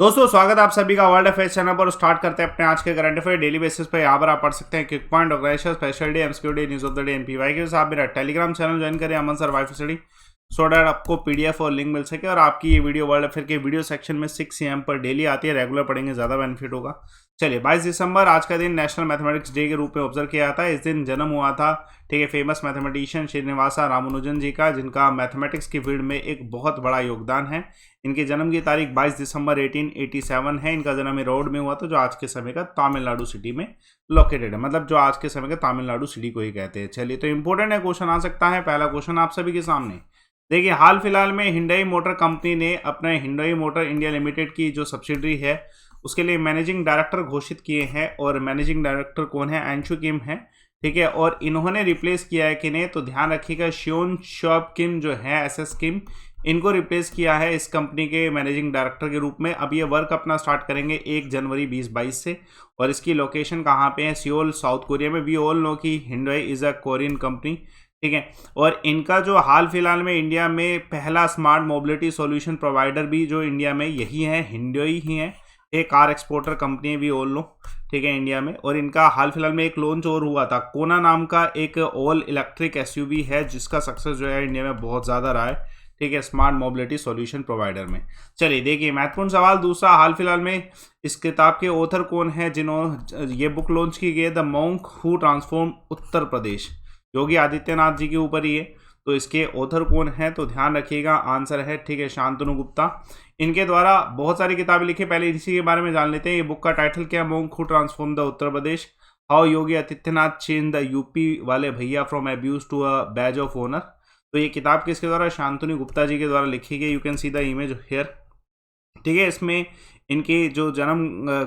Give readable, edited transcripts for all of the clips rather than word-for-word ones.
दोस्तों स्वागत है आप सभी का वर्ल्ड अफेयर्स चैनल पर। स्टार्ट करते हैं अपने आज के करंट अफेयर डेली बेसिस पे। यहाँ पर आप पढ़ सकते हैं quick point, organisation, special day, MCQ day, news of the day, NPY के साथ मेरा टेलीग्राम चैनल ज्वाइन करें Aman sir wife study, so that आपको पीडीएफ और लिंक मिल सके और आपकी ये वीडियो वर्ल्ड अफेयर के वीडियो सेक्शन में 6 AM पर डेली आती है। रेगुलर पढ़ेंगे ज़्यादा बेनिफिट होगा। चलिए 22 दिसंबर आज का दिन नेशनल मैथमेटिक्स डे के रूप में ऑब्जर्व किया जाता है। इस दिन जन्म हुआ था ठीक है फेमस मैथमेटिशियन श्रीनिवासा रामानुजन जी का, जिनका मैथमेटिक्स की फील्ड में एक बहुत बड़ा योगदान है। इनके जन्म की तारीख 22 दिसंबर 1887 है। इनका जन्म रोड में हुआ था जो आज के समय का तमिलनाडु सिटी में लोकेटेड है, मतलब जो आज के समय का तमिलनाडु सिटी को ही कहते हैं। चलिए तो इंपॉर्टेंट है, क्वेश्चन आ सकता है। पहला क्वेश्चन आप सभी के सामने देखिए, हाल फिलहाल में हिंडई मोटर कंपनी ने अपने हिंडई मोटर इंडिया लिमिटेड की जो सब्सिडरी है उसके लिए मैनेजिंग डायरेक्टर घोषित किए हैं। और मैनेजिंग डायरेक्टर कौन है? अंशु किम है, ठीक है। और इन्होंने रिप्लेस किया है किन्हें? तो ध्यान रखिएगा, शियोन शॉप किम जो है, एसएस किम, इनको रिप्लेस किया है इस कंपनी के मैनेजिंग डायरेक्टर के रूप में। अब ये वर्क अपना स्टार्ट करेंगे 1 जनवरी 2022 से। और इसकी लोकेशन कहाँ पे है? सियोल, साउथ कोरिया में। वी ऑल नो कि Hyundai is a Korean company, ठीक है। और इनका जो हाल फिलहाल में इंडिया में पहला स्मार्ट मोबिलिटी सॉल्यूशन प्रोवाइडर भी जो इंडिया में यही है, हिंडई ही है। एक कार एक्सपोर्टर कंपनी है, वी ऑल नो, ठीक है, इंडिया में। और इनका हाल फिलहाल में एक लॉन्च और हुआ था, कोना नाम का एक ऑल इलेक्ट्रिक एसयूवी है, जिसका सक्सेस जो है इंडिया में बहुत ज़्यादा रहा है, ठीक है, स्मार्ट मोबिलिटी सॉल्यूशन प्रोवाइडर में। चलिए देखिए महत्वपूर्ण सवाल दूसरा, हाल फिलहाल में इस किताब के ऑथर कौन है जिन्होंने ये बुक लॉन्च की गई है? The monk who transform Uttar Pradesh, Yogi Adityanath ji के ऊपर ही है। तो इसके ऑथर कौन है? तो ध्यान रखिएगा, आंसर है, ठीक है, शांतनु गुप्ता। इनके द्वारा बहुत सारी किताबें लिखी, पहले इसी के बारे में जान लेते हैं। ये बुक का टाइटल क्या है? Monk who transform the Uttar Pradesh, how Yogi Adityanath change the UP वाले भैया from abuse to a badge of honour. तो ये किताब किसके द्वारा? शांतनु गुप्ता जी के द्वारा लिखी गई। You can see the image here, ठीक है। इसमें इनकी जो जन्म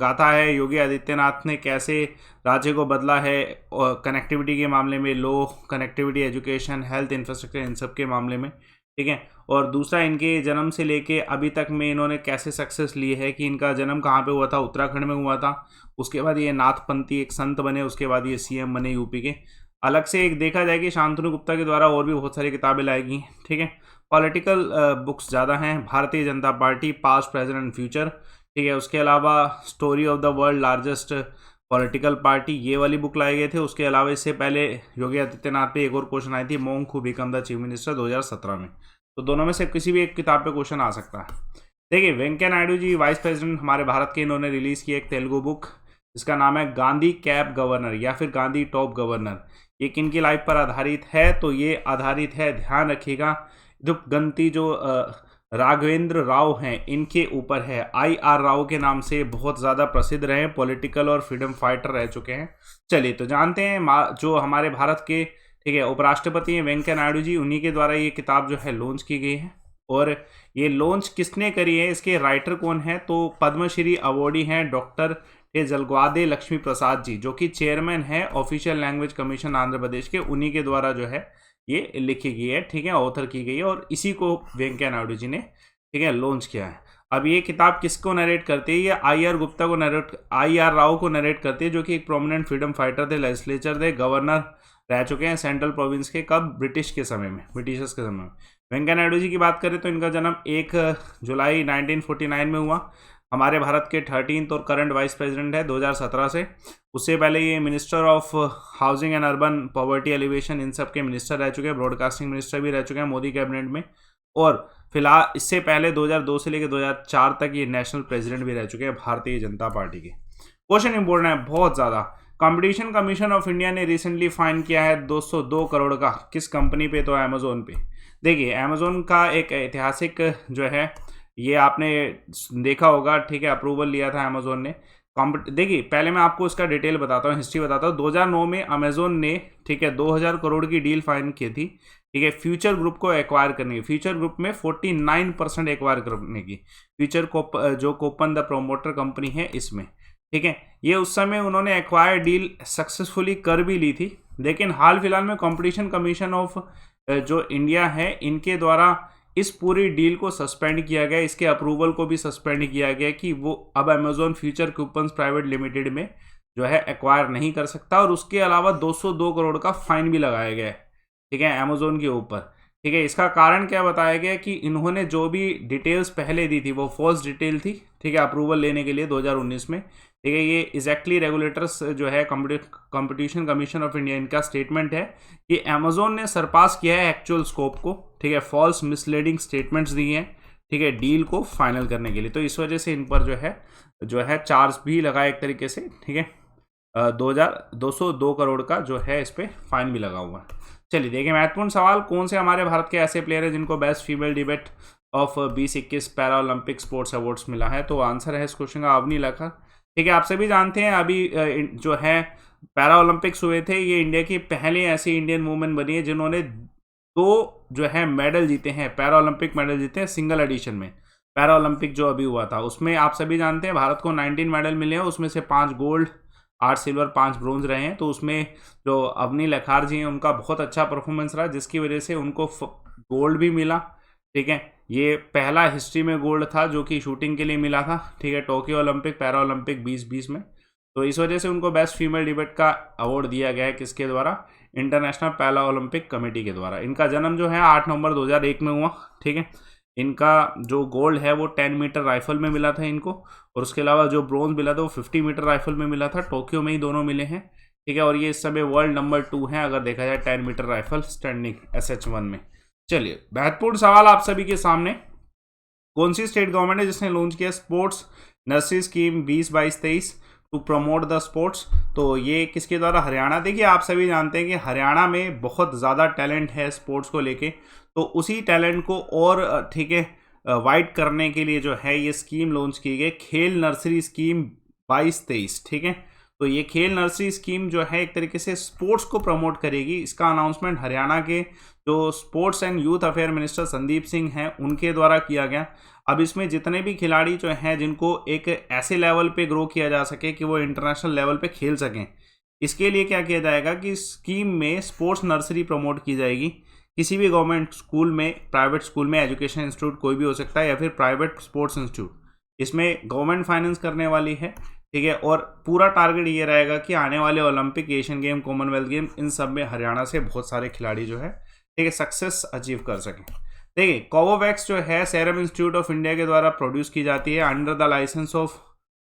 गाथा है, योगी आदित्यनाथ ने कैसे राज्य को बदला है कनेक्टिविटी के मामले में, लो कनेक्टिविटी, एजुकेशन, हेल्थ, इंफ्रास्ट्रक्चर, इन सब के मामले में, ठीक है। और दूसरा, इनके जन्म से लेके अभी तक में इन्होंने कैसे सक्सेस ली है, कि इनका जन्म कहाँ पे हुआ था? उत्तराखंड में हुआ था। उसके बाद ये नाथपंथी एक संत बने, उसके बाद ये सीएम बने यूपी के। अलग से एक देखा जाए कि शांतनु गुप्ता के द्वारा और भी बहुत सारी किताबें लाई गई, ठीक है। पॉलिटिकल बुक्स ज़्यादा हैं, Bharatiya Janata party, past, present and future, ठीक है। उसके अलावा story of the world largest political party, ये वाली बुक लाए गए थे। उसके अलावा इससे पहले योगी आदित्यनाथ पे एक और क्वेश्चन आई थी, monk who become the chief minister, 2017 में। तो दोनों में से किसी भी एक किताब पे क्वेश्चन आ सकता है। देखिए वेंकैया नायडू जी वाइस प्रेसिडेंट हमारे भारत के, इन्होंने रिलीज़ की एक तेलुगु बुक, इसका नाम है गांधी कैब गवर्नर या फिर गांधी टॉप गवर्नर। ये किन की लाइफ पर आधारित है? तो ये आधारित है, ध्यान रखिएगा, गंती जो राघवेंद्र राव हैं इनके ऊपर है। IR राव के नाम से बहुत ज़्यादा प्रसिद्ध रहे, पॉलिटिकल और फ्रीडम फाइटर रह चुके हैं। चलिए तो जानते हैं जो हमारे भारत के, ठीक है, उपराष्ट्रपति हैं वेंकैया नायडू जी, उन्हीं के द्वारा ये किताब जो है लॉन्च की गई है। और ये लॉन्च किसने करी है, इसके राइटर कौन है? तो पद्मश्री अवॉर्डी हैं डॉक्टर जलग्वादे लक्ष्मी प्रसाद जी, जो कि चेयरमैन है official language commission Andhra Pradesh के, उन्हीं के द्वारा जो है ये लिखी गई है, ठीक है, ऑथर की गई है। और इसी को वेंकैया नायडू जी ने, ठीक है, लॉन्च किया है। अब ये किताब किसको नरेट करती है? ये IR राव को नरेट करती है, जो कि एक प्रोमिनेंट फ्रीडम फाइटर थे, लेजिस्लेचर थे, गवर्नर रह चुके हैं सेंट्रल प्रोविंस के, कब? ब्रिटिशर्स के समय में। वेंकैया नायडू जी की बात करें तो इनका जन्म 1 जुलाई 1949 में हुआ। हमारे भारत के 13th और करंट वाइस प्रेसिडेंट है 2017 से। उससे पहले ये minister of housing and urban poverty elevation, इन सब के मिनिस्टर रह चुके हैं, ब्रॉडकास्टिंग मिनिस्टर भी रह चुके हैं मोदी कैबिनेट में। और फिलहाल इससे पहले 2002 से लेकर 2004 तक ये नेशनल प्रेसिडेंट भी रह चुके हैं भारतीय जनता पार्टी के। क्वेश्चन इंपॉर्टेंट है बहुत ज़्यादा। कंपटीशन कमीशन ऑफ इंडिया ने रिसेंटली फाइन किया है 202 करोड़ का, किस कंपनी पे? तो अमेजोन पे। देखिए अमेजोन का एक ऐतिहासिक जो है, ये आपने देखा होगा, ठीक है, अप्रूवल लिया था अमेजोन ने। देखिए पहले मैं आपको इसका डिटेल बताता हूँ, हिस्ट्री बताता हूँ। 2009 में अमेजोन ने, ठीक है, 2000 करोड़ की डील फाइन की थी, ठीक है, फ्यूचर ग्रुप को एक्वायर करने की। फ्यूचर ग्रुप में 49% एक्वायर करने की, फ्यूचर जो कोपन द प्रोमोटर कंपनी है इसमें, ठीक है। ये उस समय उन्होंने एक्वायर डील सक्सेसफुली कर भी ली थी। लेकिन हाल फिलहाल में कंपटीशन कमीशन ऑफ जो इंडिया है, इनके द्वारा इस पूरी डील को सस्पेंड किया गया, इसके अप्रूवल को भी सस्पेंड किया गया कि वो अब Amazon future coupons private limited में जो है एक्वायर नहीं कर सकता। और उसके अलावा 202 करोड़ का फाइन भी लगाया गया है, ठीक है, अमेजोन के ऊपर। ठीक है। इसका कारण क्या बताया गया कि इन्होंने जो भी डिटेल्स पहले दी थी वो फॉल्स डिटेल थी, ठीक है, अप्रूवल लेने के लिए 2019 में, ठीक है। ये एग्जैक्टली रेगुलेटर्स जो है कंपटीशन कमीशन ऑफ इंडिया, इनका स्टेटमेंट है कि अमेजोन ने सरपास किया है एक्चुअल स्कोप को, ठीक है, फॉल्स मिसलीडिंग स्टेटमेंट्स दिए हैं, ठीक है, डील को फाइनल करने के लिए। तो इस वजह से इन पर जो है चार्ज भी लगा एक तरीके से, ठीक है। 2,202 करोड़ का जो है इस पर फाइन भी लगा हुआ है। चलिए देखिए महत्वपूर्ण सवाल, कौन से हमारे भारत के ऐसे प्लेयर हैं जिनको best female debate of 2021 para Olympic sports awards मिला है? तो आंसर है इस क्वेश्चन का अवनी लखा, ठीक है। आप सभी जानते हैं अभी जो है पैरा ओलंपिक्स हुए थे, ये इंडिया की पहली ऐसी इंडियन वुमेन बनी है जिन्होंने 2 जो है मेडल जीते हैं, पैरा ओलंपिक मेडल जीते हैं सिंगल एडिशन में। पैरा ओलंपिक जो अभी हुआ था उसमें आप सभी जानते हैं भारत को 19 मेडल मिले हैं, उसमें से 5 गोल्ड, 8 सिल्वर, 5 ब्रोंज रहे हैं। तो उसमें जो अवनी लखार जी हैं उनका बहुत अच्छा परफॉर्मेंस रहा, जिसकी वजह से उनको गोल्ड भी मिला, ठीक है। ये पहला हिस्ट्री में गोल्ड था जो कि शूटिंग के लिए मिला था, ठीक है, टोक्यो ओलंपिक पैरा ओलंपिक 2020 में। तो इस वजह से उनको बेस्ट फीमेल डिबेट का अवार्ड दिया गया है, किसके द्वारा? इंटरनेशनल पैरा ओलंपिक कमेटी के द्वारा। इनका जन्म जो है 8 नवंबर 2001 में हुआ, ठीक है। इनका जो गोल्ड है वो 10 मीटर राइफल में मिला था इनको, और उसके अलावा जो ब्रोंज मिला था वो 50 मीटर राइफल में मिला था, टोक्यो में ही दोनों मिले हैं, ठीक है। और ये इस समय वर्ल्ड नंबर 2 है अगर देखा जाए 10 मीटर राइफल स्टैंडिंग SH1 में। चलिए महत्वपूर्ण सवाल आप सभी के सामने, कौन सी स्टेट गवर्नमेंट है जिसने लॉन्च किया sports nursery scheme 2022-23 to promote the sports? तो ये किसके द्वारा? हरियाणा। देखिए आप सभी जानते हैं कि हरियाणा में बहुत ज़्यादा टैलेंट है स्पोर्ट्स को लेके, तो उसी टैलेंट को और ठीक है वाइड करने के लिए जो है ये स्कीम लॉन्च की गई, खेल नर्सरी स्कीम 22-23, ठीक है। तो ये खेल नर्सरी स्कीम जो है एक तरीके से स्पोर्ट्स को प्रमोट करेगी। इसका अनाउंसमेंट हरियाणा के जो sports and youth affair minister Sandeep Singh हैं उनके द्वारा किया गया। अब इसमें जितने भी खिलाड़ी जो हैं जिनको एक ऐसे लेवल पे ग्रो किया जा सके कि वो इंटरनेशनल लेवल पे खेल सकें, इसके लिए क्या किया जाएगा कि स्कीम में स्पोर्ट्स नर्सरी प्रमोट की जाएगी। किसी भी गवर्नमेंट स्कूल में, प्राइवेट स्कूल में, एजुकेशन इंस्टीट्यूट कोई भी हो सकता है, या फिर प्राइवेट स्पोर्ट्स इंस्टीट्यूट, इसमें गवर्नमेंट फाइनेंस करने वाली है, ठीक है। और पूरा टारगेट ये रहेगा कि आने वाले Olympic, Asian game, Commonwealth game, इन सब में हरियाणा से बहुत सारे खिलाड़ी जो है, ठीक है, सक्सेस अचीव कर सकें। देखिए कोवोवैक्स जो है सीरम इंस्टीट्यूट ऑफ इंडिया के द्वारा प्रोड्यूस की जाती है under the licence of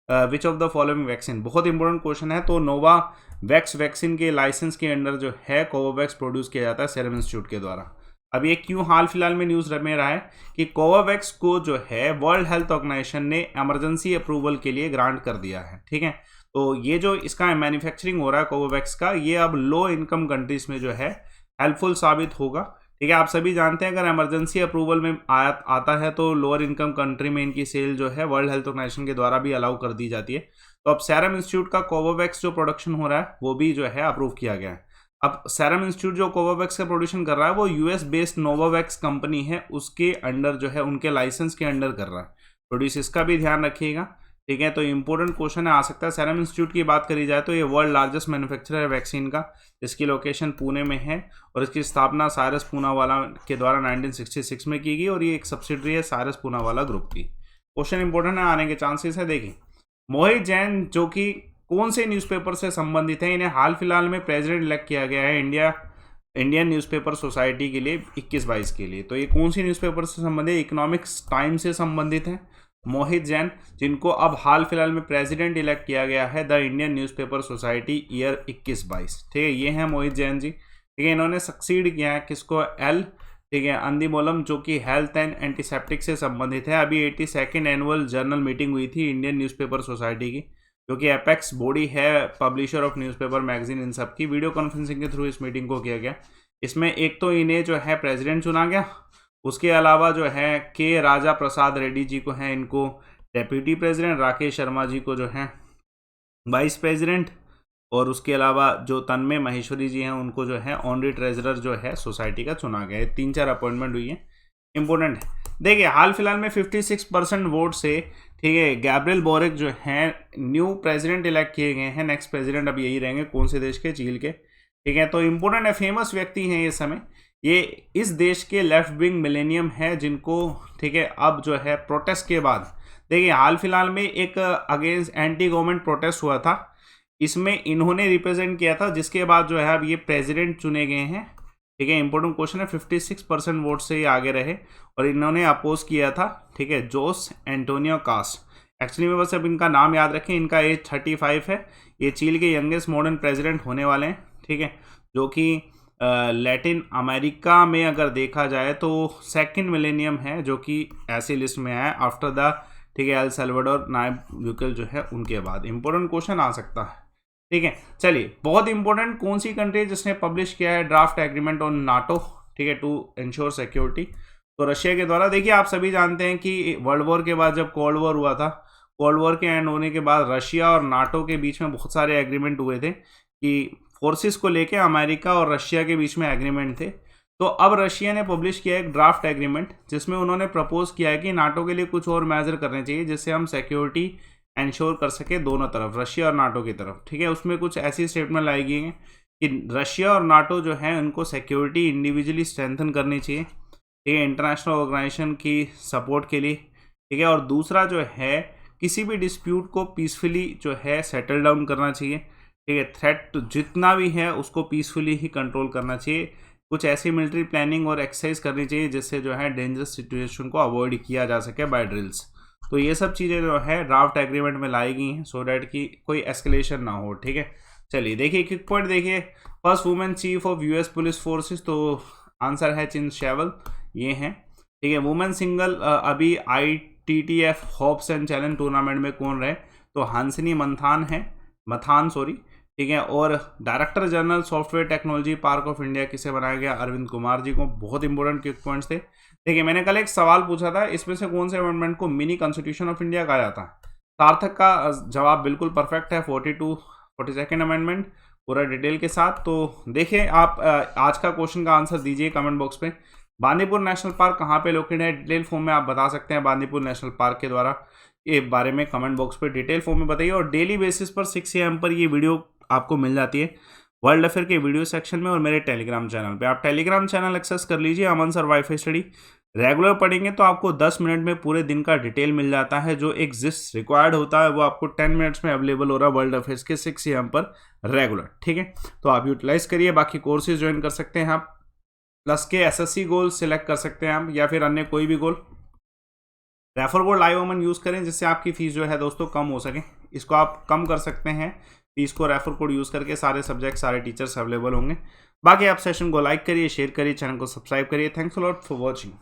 which of the following vaccine? बहुत इंपॉर्टेंट क्वेश्चन है। तो नोवा वैक्स वैक्सीन के लाइसेंस के अंडर जो है कोवोवैक्स प्रोड्यूस किया जाता है सीरम इंस्टीट्यूट के द्वारा। अब ये क्यों हाल फिलहाल में न्यूज़ में रहा है कि कोवोवैक्स को जो है वर्ल्ड हेल्थ ऑर्गेनाइजेशन ने इमरजेंसी अप्रूवल के लिए ग्रांट कर दिया है, ठीक है। तो ये जो इसका मैन्युफैक्चरिंग हो रहा है कोवोवैक्स का, ये अब लो इनकम कंट्रीज में जो है हेल्पफुल साबित होगा, ठीक है। आप सभी जानते हैं अगर इमरजेंसी अप्रूवल में आता है तो लोअर इनकम कंट्री में इनकी सेल जो है वर्ल्ड हेल्थ ऑर्गेनाइजेशन के द्वारा भी अलाउ कर दी जाती है। तो अब सीरम इंस्टीट्यूट का कोवोवैक्स जो प्रोडक्शन हो रहा है वो भी जो है अप्रूव किया गया है। अब सीरम इंस्टीट्यूट जो कोवोवैक्स का प्रोडक्शन कर रहा है वो US बेस्ड नोवावैक्स कंपनी है, उसके अंडर जो है, उनके लाइसेंस के अंडर कर रहा है प्रोड्यूस। इसका भी ध्यान रखिएगा, ठीक है। तो इंपॉर्टेंट क्वेश्चन आ सकता है। सीरम इंस्टीट्यूट की बात करी जाए तो ये वर्ल्ड लार्जेस्ट मैन्युफैक्चरर है वैक्सीन का, इसकी लोकेशन पुणे में है और इसकी स्थापना साइरस पूनावाला के द्वारा 1966 में की गई और ये एक सब्सिडरी है साइरस पूनावाला ग्रुप की। क्वेश्चन इंपॉर्टेंट है, आने के चांसेस है। देखिए मोहित जैन जो कि कौन से न्यूज़पेपर से संबंधित है, इन्हें हाल फिलहाल में प्रेसिडेंट इलेक्ट किया गया है इंडियन न्यूज़पेपर सोसाइटी के लिए 21-22 के लिए। तो ये कौन सी न्यूज़पेपर से संबंधित? इकोनॉमिक्स टाइम से संबंधित है मोहित जैन, जिनको अब हाल फिलहाल में प्रेसिडेंट इलेक्ट किया गया है the Indian newspaper society year 21-22, ठीक है। ये हैं मोहित जैन जी, ठीक है। इन्होंने सक्सीड किया है किसको? ठीक है, अंदिमोलम, जो कि हेल्थ एंड एंटीसेप्टिक से संबंधित है। अभी 82nd एनुअल जर्नल मीटिंग हुई थी इंडियन न्यूज़पेपर सोसाइटी की, जो कि एपेक्स बॉडी है पब्लिशर ऑफ न्यूज़पेपर मैगजीन, इन सब की वीडियो कॉन्फ्रेंसिंग के थ्रू इस मीटिंग को किया गया। इसमें एक तो इन्हें जो है प्रेसिडेंट चुना गया, उसके अलावा जो है के राजा प्रसाद रेड्डी जी को है इनको डेप्यूटी प्रेसिडेंट, राकेश शर्मा जी को जो है वाइस प्रेसिडेंट, और उसके अलावा जो तन्मय महेश्वरी जी हैं उनको जो है ऑनरी ट्रेजरर जो है सोसाइटी का चुना गया है। 3-4 अपॉइंटमेंट हुई है, इंपॉर्टेंट है। देखिए हाल फिलहाल में 56% वोट से, ठीक है, गैब्रियल बोरिक जो हैं न्यू प्रेसिडेंट इलेक्ट किए गए हैं। नेक्स्ट प्रेसिडेंट अब यही रहेंगे, कौन से देश के? चीन के, ठीक है। तो इंपॉर्टेंट है, फेमस व्यक्ति हैं ये समय, ये इस देश के लेफ्ट विंग मिलेनियम है जिनको, ठीक है, अब जो है प्रोटेस्ट के बाद, देखिए हाल फिलहाल में एक अगेंस्ट एंटी गवर्नमेंट प्रोटेस्ट हुआ था, इसमें इन्होंने रिप्रेजेंट किया था, जिसके बाद जो है अब ये प्रेसिडेंट चुने गए हैं, ठीक है, इंपॉर्टेंट क्वेश्चन है। 56% वोट से ये आगे रहे और इन्होंने अपोज किया था, ठीक है, जोस एंटोनियो कास्ट। एक्चुअली में बस अब इनका नाम याद रखें, इनका एज 35 है। ये चिली के यंगेस्ट मॉडर्न प्रेसिडेंट होने वाले हैं, ठीक है, जो कि लैटिन अमेरिका में अगर देखा जाए तो सेकंड मिलेनियम है जो कि ऐसी लिस्ट में आया आफ्टर द, ठीक है, एल सल्वाडोर, नायब बुकेले जो है उनके बाद। इंपॉर्टेंट क्वेश्चन आ सकता है, ठीक है। चलिए, बहुत इंपॉर्टेंट, कौन सी कंट्री जिसने पब्लिश किया है ड्राफ्ट एग्रीमेंट ऑन नाटो, ठीक है, टू इंश्योर सिक्योरिटी? तो रशिया के द्वारा। देखिए, आप सभी जानते हैं कि वर्ल्ड वॉर के बाद जब कोल्ड वॉर हुआ था, कोल्ड वॉर के एंड होने के बाद रशिया और नाटो के बीच में बहुत सारे एग्रीमेंट हुए थे कि फोर्सेस को लेके अमेरिका और रशिया के बीच में एग्रीमेंट थे। तो अब रशिया ने पब्लिश किया एक ड्राफ्ट एग्रीमेंट जिसमें उन्होंने प्रपोज किया है कि नाटो के लिए कुछ और मेजर करने चाहिए जिससे हम सिक्योरिटी इंश्योर कर सके दोनों तरफ, रशिया और नाटो की तरफ, ठीक है। उसमें कुछ ऐसी स्टेटमेंट लाई गई है कि रशिया और नाटो जो है उनको सिक्योरिटी इंडिविजुअली स्ट्रेंथन करनी चाहिए, ठीक है, इंटरनेशनल ऑर्गेनाइजेशन की सपोर्ट के लिए, ठीक है। और दूसरा जो है, किसी भी डिस्प्यूट को पीसफुली जो है सेटल डाउन करना चाहिए, ठीक है। थ्रेट जितना भी है उसको पीसफुली ही कंट्रोल करना चाहिए। कुछ ऐसी मिलिट्री प्लानिंग और एक्सरसाइज करनी चाहिए जिससे जो है डेंजरस सिचुएशन को अवॉइड किया जा सके बाय ड्रिल्स। तो ये सब चीज़ें जो है ड्राफ्ट एग्रीमेंट में लाई गई हैं सो डैट कि कोई एस्केलेशन ना हो, ठीक है। चलिए देखिए, क्विक पॉइंट देखिए। First women chief of US police forces, तो आंसर है चिन शेवल, ये हैं, ठीक है। वुमेन सिंगल अभी ITTF hopes and challenge tournament में कौन रहे? तो हंसनी मथान, ठीक है। और director general software technology park of India किसे बनाया गया? अरविंद कुमार जी को। बहुत इंपॉर्टेंट क्विक पॉइंट्स थे। देखिए, मैंने कल एक सवाल पूछा था, इसमें से कौन से अमेंडमेंट को मिनी कॉन्स्टिट्यूशन ऑफ इंडिया कहा जाता है? सार्थक का जवाब बिल्कुल परफेक्ट है, 42 अमेंडमेंट, पूरा डिटेल के साथ। तो देखिए, आप आज का क्वेश्चन का आंसर दीजिए कमेंट बॉक्स पे। बांदीपुर नेशनल पार्क कहाँ पे लोकेटेड है? डिटेल फॉर्म में आप बता सकते हैं बांदीपुर नेशनल पार्क के द्वारा, ये बारे में कमेंट बॉक्स पे डिटेल फॉर्म में बताइए। और डेली बेसिस पर 6 AM पर ये वीडियो आपको मिल जाती है वर्ल्ड अफेयर के वीडियो सेक्शन में और मेरे टेलीग्राम चैनल पे। आप टेलीग्राम चैनल एक्सेस कर लीजिए, अमन सर वाईफाई स्टडी। रेगुलर पढ़ेंगे तो आपको 10 मिनट में पूरे दिन का डिटेल मिल जाता है। जो एक जिस रिक्वायर्ड होता है वो आपको 10 मिनट्स में अवेलेबल हो रहा है वर्ल्ड अफेयर्स के 6 AM पर रेगुलर, ठीक है। तो आप यूटिलाइज करिए। बाकी कोर्सेज ज्वाइन कर सकते हैं आप, प्लस के SSC गोल सिलेक्ट कर सकते हैं आप, या फिर अन्य कोई भी गोल। रेफर कोड लाइव अमन यूज़ करें जिससे आपकी फीस जो है दोस्तों कम हो सके। इसको आप कम कर सकते हैं फीस को रेफर कोड यूज़ करके। सारे सब्जेक्ट, सारे टीचर्स अवेलेबल होंगे। बाकी आप सेशन को लाइक करिए, शेयर करिए, चैनल को सब्सक्राइब करिए। Thanks a lot for watching.